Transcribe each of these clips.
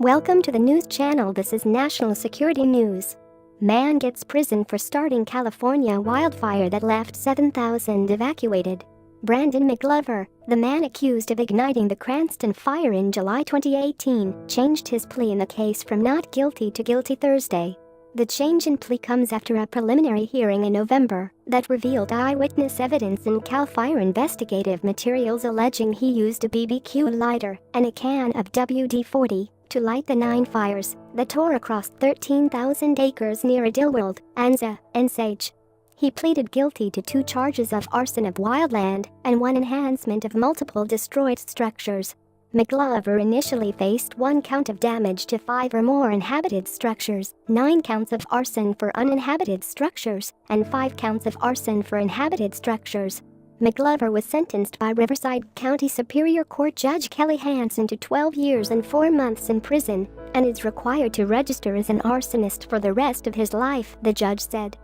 Welcome to the news channel. This is national security news. Man gets prison for starting California wildfire that left 7,000 evacuated. Brandon McGlover, the man accused of igniting the Cranston Fire in July 2018, changed his plea in the case from not guilty to guilty Thursday. The change in plea comes after a preliminary hearing in November that revealed eyewitness evidence and CAL FIRE investigative materials alleging he used a BBQ lighter and a can of WD-40 to light the 9 fires that tore across 13,000 acres near Idyllwild, Anza and Sage. He pleaded guilty to 2 charges of arson of wildland and 1 enhancement of multiple destroyed structures. McGlover initially faced 1 count of damage to 5 or more inhabited structures, 9 counts of arson for uninhabited structures, and 5 counts of arson for inhabited structures. McGlover was sentenced by Riverside County Superior Court Judge Kelly Hansen to 12 years and 4 months in prison and is required to register as an arsonist for the rest of his life, the judge said.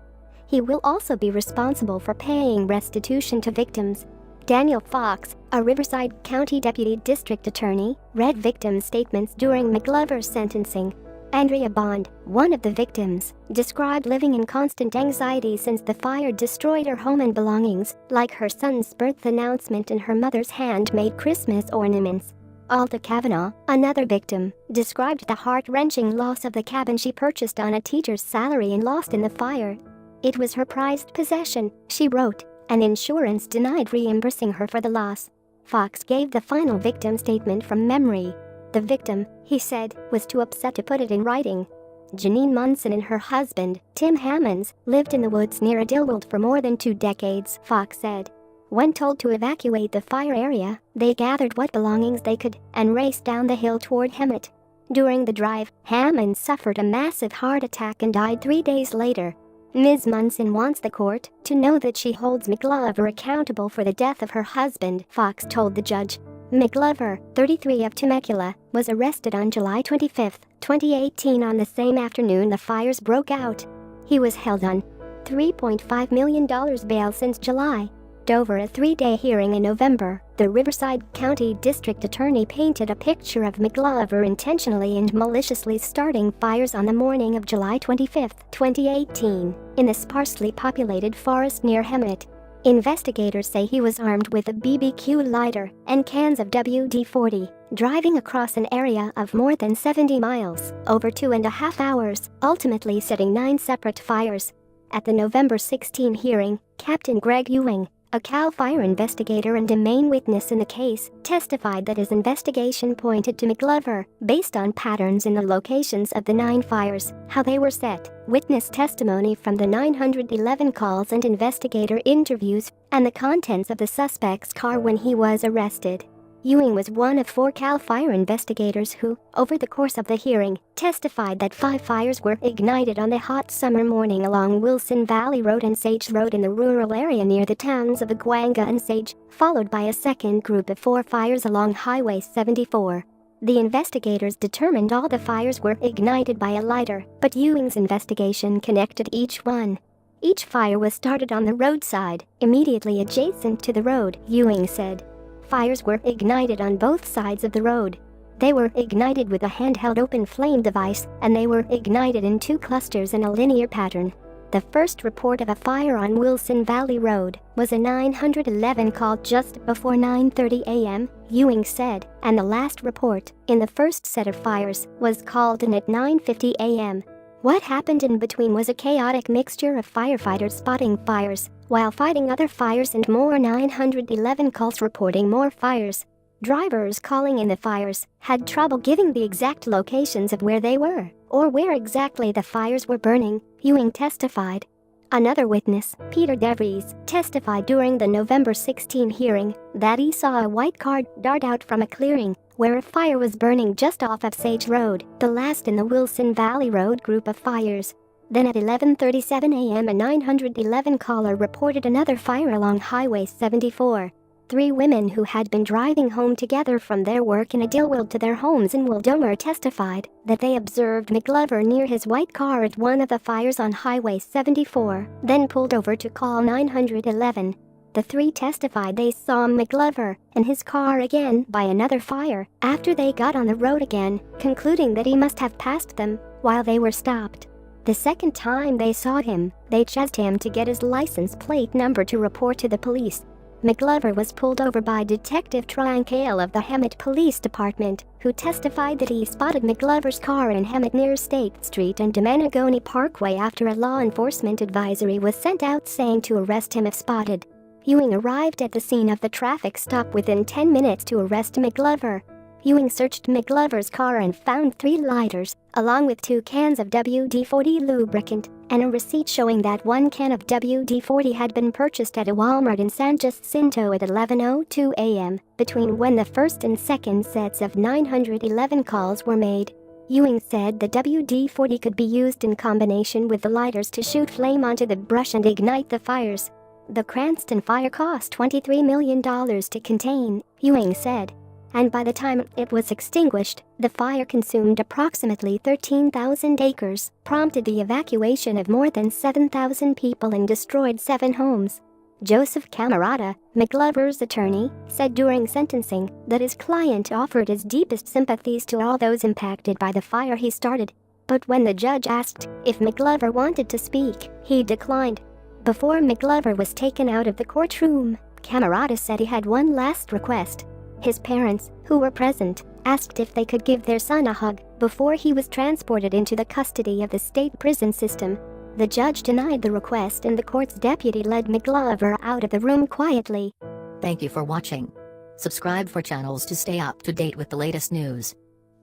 He will also be responsible for paying restitution to victims. Daniel Fox, a Riverside County Deputy District Attorney, read victim statements during McGlover's sentencing. Andrea Bond, one of the victims, described living in constant anxiety since the fire destroyed her home and belongings, like her son's birth announcement and her mother's handmade Christmas ornaments. Alta Kavanaugh, another victim, described the heart-wrenching loss of the cabin she purchased on a teacher's salary and lost in the fire. It was her prized possession, she wrote, and insurance denied reimbursing her for the loss. Fox gave the final victim statement from memory. The victim, he said, was too upset to put it in writing. Janine Munson and her husband, Tim Hammonds, lived in the woods near Idyllwild for more than 2 decades, Fox said. When told to evacuate the fire area, they gathered what belongings they could and raced down the hill toward Hemet. During the drive, Hammonds suffered a massive heart attack and died 3 days later. Ms. Munson wants the court to know that she holds McGlover accountable for the death of her husband, Fox told the judge. McGlover, 33 of Temecula, was arrested on July 25, 2018. On the same afternoon the fires broke out. He was held on $3.5 million bail since July. Over a 3-day hearing in November, the Riverside County District Attorney painted a picture of McGlover intentionally and maliciously starting fires on the morning of July 25, 2018, in the sparsely populated forest near Hemet. Investigators say he was armed with a BBQ lighter and cans of WD-40, driving across an area of more than 70 miles over 2.5 hours, ultimately setting 9 separate fires. At the November 16 hearing, Captain Greg Ewing, a CAL FIRE investigator and a main witness in the case, testified that his investigation pointed to McGlover based on patterns in the locations of the 9 fires, how they were set, witness testimony from the 911 calls and investigator interviews, and the contents of the suspect's car when he was arrested. Ewing was one of 4 CAL FIRE investigators who, over the course of the hearing, testified that 5 fires were ignited on the hot summer morning along Wilson Valley Road and Sage Road in the rural area near the towns of Anza and Sage, followed by a second group of 4 fires along Highway 74. The investigators determined all the fires were ignited by a lighter, but Ewing's investigation connected each one. Each fire was started on the roadside, immediately adjacent to the road, Ewing said. Fires were ignited on both sides of the road. They were ignited with a handheld open flame device, and they were ignited in 2 clusters in a linear pattern. The first report of a fire on Wilson Valley Road was a 911 call just before 9:30 a.m., Ewing said, and the last report, in the first set of fires, was called in at 9:50 a.m. What happened in between was a chaotic mixture of firefighters spotting fires while fighting other fires and more 911 calls reporting more fires. Drivers calling in the fires had trouble giving the exact locations of where they were or where exactly the fires were burning, Ewing testified. Another witness, Peter DeVries, testified during the November 16 hearing that he saw a white car dart out from a clearing where a fire was burning just off of Sage Road, the last in the Wilson Valley Road group of fires. Then at 11:37 a.m. a 911 caller reported another fire along Highway 74. 3 women who had been driving home together from their work in Idyllwild to their homes in Wildomar testified that they observed McGlover near his white car at one of the fires on Highway 74, then pulled over to call 911. The three testified they saw McGlover and his car again by another fire after they got on the road again, concluding that he must have passed them while they were stopped. The second time they saw him, they chased him to get his license plate number to report to the police. McGlover was pulled over by Detective Trinkale of the Hemet Police Department, who testified that he spotted McGlover's car in Hemet near State Street and Domenagoni Parkway after a law enforcement advisory was sent out saying to arrest him if spotted. Ewing arrived at the scene of the traffic stop within 10 minutes to arrest McGlover. Ewing searched McGlover's car and found 3 lighters, along with 2 cans of WD-40 lubricant, and a receipt showing that 1 can of WD-40 had been purchased at a Walmart in San Jacinto at 11:02 a.m., between when the first and second sets of 911 calls were made. Ewing said the WD-40 could be used in combination with the lighters to shoot flame onto the brush and ignite the fires. The Cranston Fire cost $23 million to contain, Ewing said. And by the time it was extinguished, the fire consumed approximately 13,000 acres, prompted the evacuation of more than 7,000 people and destroyed 7 homes. Joseph Camerata, McGlover's attorney, said during sentencing that his client offered his deepest sympathies to all those impacted by the fire he started. But when the judge asked if McGlover wanted to speak, he declined. Before McGlover was taken out of the courtroom, Camerata said he had one last request. His parents, who were present, asked if they could give their son a hug before he was transported into the custody of the state prison system. The judge denied the request and the court's deputy led McGlover out of the room quietly. Thank you for watching. Subscribe for channels to stay up to date with the latest news.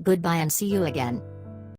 Goodbye and see you again.